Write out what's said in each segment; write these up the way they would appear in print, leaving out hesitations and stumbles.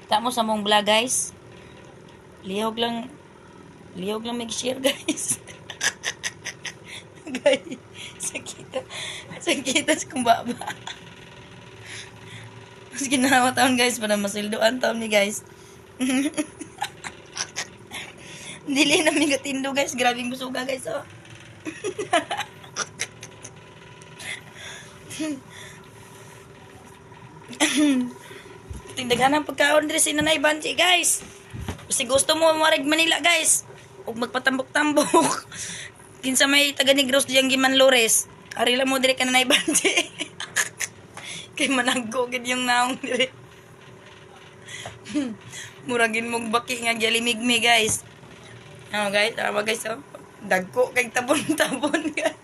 Tamo sa mong vlog guys. Lihog lang mag-share guys. Guys, sakita sa kumbaba. Mas ginawa taon guys para masildoan taon ni guys. Dili na mi gatindo guys, grabing busuga guys oh. Tindaghan ang pagkaon diri si Nanay Banji guys. Kasi gusto mo marig Manila guys. Ug magpatambok-tambok. Kinsa may taga Negros diyang Giman Lores. Ari lang mo diri ka Nanay Banji. Kay managgo gid yung naong diri. Muragin mong baki nga gilimigmi guys. Ano guys, tama guys oh. Dagko kay tabon-tabon guys.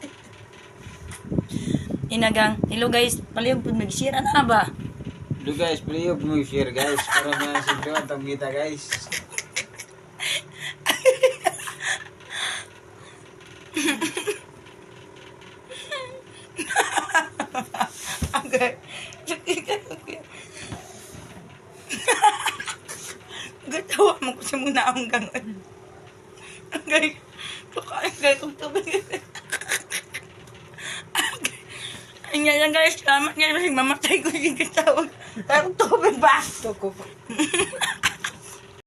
Inagang, hello guys, palihog pud mag-share ana ba? Hello guys, palihog mo share guys para masinto ang kita guys. Okay. Gatawa mo ko sa muna akong gangan. Okay. Pakain guys, kung tubig. Yan guys, salamat guys. Mamatay ko yung katawag. Kaya kung tubig ba? Tuko pa.